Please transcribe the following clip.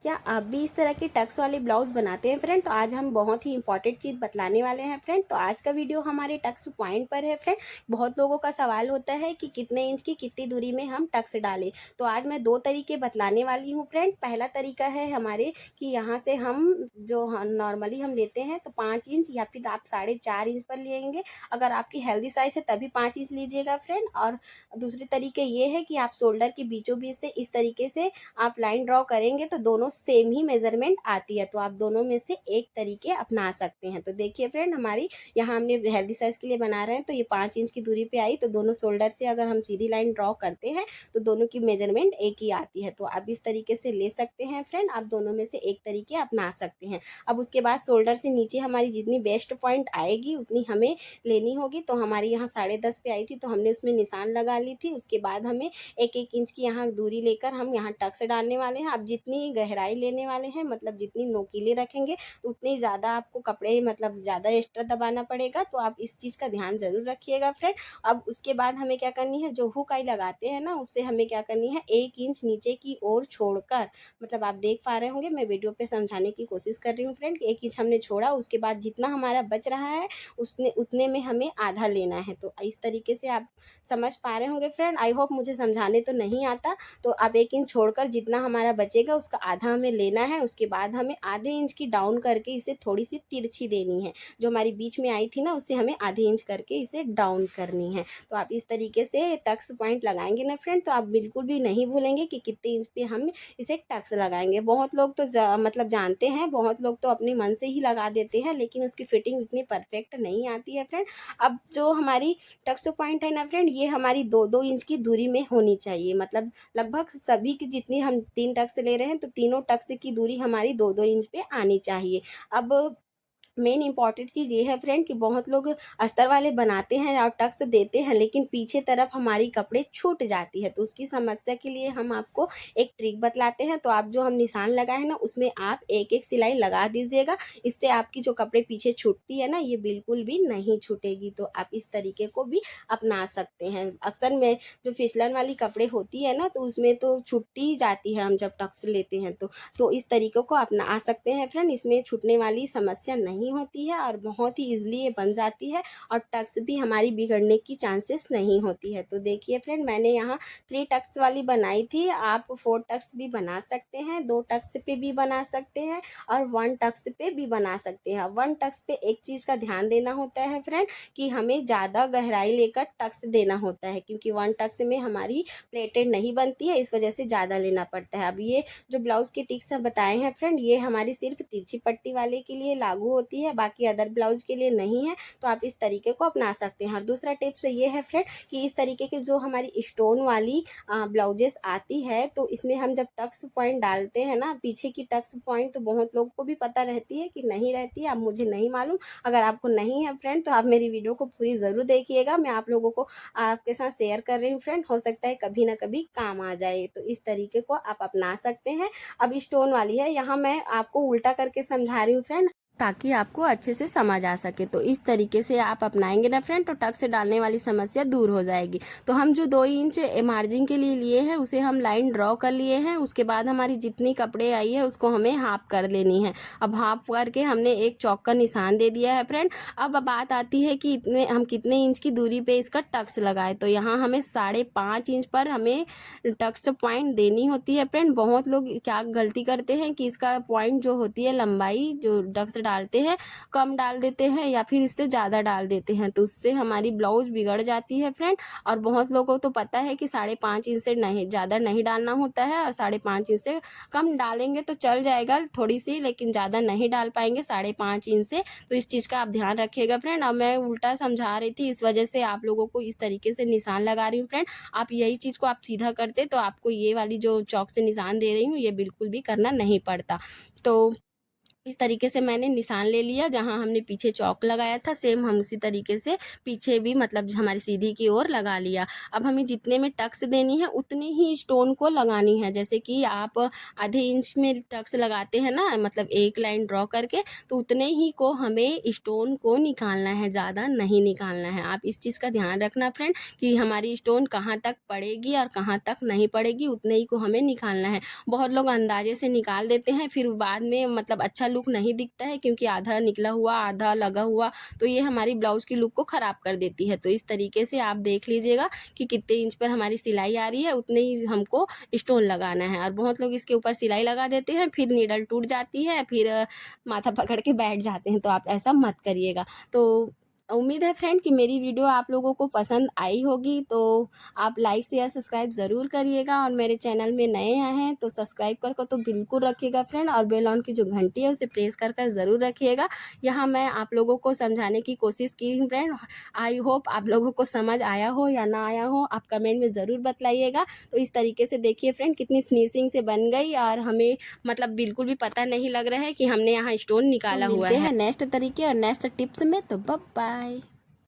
क्या आप भी इस तरह के टक्स वाले ब्लाउज़ बनाते हैं फ्रेंड? तो आज हम बहुत ही इंपॉर्टेंट चीज़ बतलाने वाले हैं फ्रेंड। तो आज का वीडियो हमारे टक्स पॉइंट पर है फ्रेंड। बहुत लोगों का सवाल होता है कि कितने इंच की कितनी दूरी में हम टक्स डालें। तो आज मैं 2 तरीके बतलाने वाली हूँ फ्रेंड। पहला तरीका है हमारे कि यहाँ से हम जो ह नॉर्मली हम लेते हैं तो 5 इंच या फिर आप 4.5 इंच पर लेंगे। अगर आपकी हेल्दी साइज़ है तभी 5 इंच लीजिएगा फ्रेंड। और दूसरे तरीके ये है कि आप शोल्डर के बीचों-बीच से इस तरीके से आप लाइन ड्रॉ करेंगे तो दोनों सेम ही मेजरमेंट आती है। तो आप दोनों में से एक तरीके अपना सकते हैं। तो देखिए फ्रेंड, हमारी यहाँ हमने हेल्दी साइज के लिए बना रहे हैं तो ये 5 इंच की दूरी पे आई, तो दोनों शोल्डर से अगर हम सीधी लाइन ड्रॉ करते हैं तो दोनों की मेजरमेंट एक ही आती है। तो आप इस तरीके से ले सकते हैं फ्रेंड। आप दोनों में से एक तरीके अपना सकते हैं। अब उसके बाद शोल्डर से नीचे हमारी जितनी वेस्ट पॉइंट आएगी उतनी हमें लेनी होगी। तो हमारी यहाँ 10.5 पे आई थी तो हमने उसमें निशान लगा ली थी। उसके बाद हमें 1-1 इंच की यहाँ दूरी लेकर हम यहाँ टक्स डालने वाले हैं। आप जितनी गहराई लेने वाले हैं, मतलब जितनी नोकीले रखेंगे तो उतनी ज़्यादा आपको कपड़े मतलब ज़्यादा एक्स्ट्रा दबाना पड़ेगा। तो आप इस चीज़ का ध्यान ज़रूर रखिएगा फ्रेंड। अब उसके बाद हमें क्या करनी है, जो हुक आई लगाते हैं ना, उससे हमें क्या करनी है, 1 इंच नीचे की ओर छोड़कर, मतलब आप देख पा रहे होंगे मैं वीडियो पे समझाने की कोशिश कर रही हूँ फ्रेंड। 1 इंच हमने छोड़ा, उसके बाद जितना हमारा बच रहा है उतने में हमें आधा लेना है। तो इस तरीके से आप समझ पा रहे होंगे फ्रेंड। आई होप मुझे समझाने तो नहीं आता। तो अब 1 इंच छोड़कर जितना हमारा बचेगा उसका आधा हमें लेना है। उसके बाद हमें आधे इंच की डाउन करके इसे थोड़ी सी तिरछी देनी है। जो हमारी बीच में आई थी ना, उससे हमें आधे इंच करके इसे डाउन करनी है। तो आप इस तरीके से टक्स पॉइंट लगाएंगे ना फ्रेंड, तो आप बिल्कुल भी नहीं भूलेंगे कि कितने इंच पे हम इसे टक्स लगाएंगे। बहुत लोग तो मतलब जानते हैं, बहुत लोग तो अपने मन से ही लगा देते हैं, लेकिन उसकी फिटिंग इतनी परफेक्ट नहीं आती है फ्रेंड। अब जो हमारी टक्स पॉइंट है ना फ्रेंड, ये हमारी 2-2 इंच की दूरी में होनी चाहिए। मतलब लगभग सभी की जितनी हम 3 टक्स ले रहे हैं तो तीनों टक्स की दूरी हमारी 2-2 इंच पे आनी चाहिए। अब मेन इंपॉर्टेंट चीज़ ये है फ्रेंड कि बहुत लोग अस्तर वाले बनाते हैं और टक्स देते हैं, लेकिन पीछे तरफ हमारी कपड़े छूट जाती है। तो उसकी समस्या के लिए हम आपको एक ट्रिक बतलाते हैं। तो आप जो हम निशान लगाए हैं ना, उसमें आप एक एक सिलाई लगा दीजिएगा। इससे आपकी जो कपड़े पीछे छूटती है ना, ये बिल्कुल भी नहीं छूटेगी। तो आप इस तरीके को भी अपना सकते हैं। अक्सर में जो फिसलन वाली कपड़े होती है ना, तो उसमें तो छूटती जाती है हम जब टक्स लेते हैं तो इस तरीक़ों को अपना सकते हैं फ्रेंड। इसमें छूटने वाली समस्या नहीं होती है और बहुत ही ईज़िली ये बन जाती है और टक्स भी हमारी बिगड़ने की चांसेस नहीं होती है। तो देखिए फ्रेंड, मैंने यहाँ 3 टक्स वाली बनाई थी। आप 4 टक्स भी बना सकते हैं, 2 टक्स पे भी बना सकते हैं और 1 टक्स पे भी बना सकते हैं। 1 टक्स पे एक चीज़ का ध्यान देना होता है फ्रेंड कि हमें ज़्यादा गहराई लेकर टक्स देना होता है, क्योंकि 1 टक्स में हमारी प्लेटेड नहीं बनती है, इस वजह से ज़्यादा लेना पड़ता है। अब ये जो ब्लाउज़ के टिप्स बताए हैं फ्रेंड, ये हमारी सिर्फ तिरछी पट्टी वाले के लिए लागू होती है, बाकी अदर ब्लाउज के लिए नहीं है। तो आप इस तरीके को अपना सकते हैं। और दूसरा टिप्स ये है फ्रेंड कि इस तरीके की जो हमारी स्टोन वाली ब्लाउजेस आती है, तो इसमें हम जब टक्स पॉइंट डालते हैं ना, पीछे की टक्स पॉइंट तो बहुत लोगों को भी पता रहती है कि नहीं रहती है। अब मुझे नहीं मालूम, अगर आपको नहीं है फ्रेंड तो आप मेरी वीडियो को पूरी ज़रूर देखिएगा। मैं आप लोगों को आपके साथ शेयर कर रही हूँ फ्रेंड, हो सकता है कभी ना कभी काम आ जाए। तो इस तरीके को आप अपना सकते हैं। अब स्टोन वाली है, यहाँ मैं आपको उल्टा करके समझा रही हूँ फ्रेंड, ताकि आपको अच्छे से समझ आ सके। तो इस तरीके से आप अपनाएंगे ना फ्रेंड, तो टक्स डालने वाली समस्या दूर हो जाएगी। तो हम जो 2 इंच मार्जिन के लिए लिए हैं उसे हम लाइन ड्रॉ कर लिए हैं। उसके बाद हमारी जितनी कपड़े आई है उसको हमें हाफ कर लेनी है। अब हाफ करके हमने एक चौक का निशान दे दिया है फ्रेंड। अब बात आती है कि इतने हम कितने इंच की दूरी पे इसका टक्स लगाए। तो यहाँ हमें 5.5 इंच पर हमें टक्स पॉइंट देनी होती है फ्रेंड। बहुत लोग क्या गलती करते हैं कि इसका पॉइंट जो होती है, लंबाई जो टक्स डालते हैं कम डाल देते हैं या फिर इससे ज़्यादा डाल देते हैं, तो उससे हमारी ब्लाउज बिगड़ जाती है फ्रेंड। और बहुत लोगों को तो पता है कि 5.5 इंच से नहीं ज़्यादा नहीं डालना होता है, और 5.5 इंच से कम डालेंगे तो चल जाएगा थोड़ी सी, लेकिन ज़्यादा नहीं डाल पाएंगे 5.5 इंच से। तो इस चीज़ का आप ध्यान रखिएगा फ्रेंड। अब मैं उल्टा समझा रही थी, इस वजह से आप लोगों को इस तरीके से निशान लगा रही हूँ फ्रेंड। आप यही चीज़ को आप सीधा करते तो आपको ये वाली जो चौक से निशान दे रही हूँ ये बिल्कुल भी करना नहीं पड़ता। तो इस तरीके से मैंने निशान ले लिया, जहाँ हमने पीछे चौक लगाया था सेम हम उसी तरीके से पीछे भी मतलब हमारी सीधी की ओर लगा लिया। अब हमें जितने में टक्स देनी है उतने ही स्टोन को लगानी है। जैसे कि आप आधे इंच में टक्स लगाते हैं ना, मतलब एक लाइन ड्रॉ करके, तो उतने ही को हमें स्टोन को निकालना है, ज़्यादा नहीं निकालना है। आप इस चीज़ का ध्यान रखना फ्रेंड कि हमारी स्टोन कहाँ तक पड़ेगी और कहाँ तक नहीं पड़ेगी, उतने ही को हमें निकालना है। बहुत लोग अंदाजे से निकाल देते हैं, फिर बाद में मतलब अच्छा लुक नहीं दिखता है, क्योंकि आधा निकला हुआ आधा लगा हुआ, तो ये हमारी ब्लाउज़ की लुक को ख़राब कर देती है। तो इस तरीके से आप देख लीजिएगा कि कितने इंच पर हमारी सिलाई आ रही है, उतने ही हमको स्टोन लगाना है। और बहुत लोग इसके ऊपर सिलाई लगा देते हैं, फिर नीडल टूट जाती है, फिर माथा पकड़ के बैठ जाते हैं। तो आप ऐसा मत करिएगा। तो उम्मीद है फ्रेंड कि मेरी वीडियो आप लोगों को पसंद आई होगी। तो आप लाइक शेयर सब्सक्राइब ज़रूर करिएगा, और मेरे चैनल में नए आए हैं तो सब्सक्राइब कर तो बिल्कुल रखिएगा फ्रेंड, और बेल ऑन की जो घंटी है उसे प्रेस कर ज़रूर रखिएगा। यहाँ मैं आप लोगों को समझाने की कोशिश की हूँ फ्रेंड। आई होप आप लोगों को समझ आया हो या ना आया हो, आप कमेंट में ज़रूर बतलाइएगा। तो इस तरीके से देखिए फ्रेंड कितनी फिनिशिंग से बन गई, और हमें मतलब बिल्कुल भी पता नहीं लग रहा है कि हमने यहाँ स्टोन निकाला हुआ है। मिलते हैं नेक्स्ट तरीके और नेक्स्ट टिप्स में। तो बाय बाय।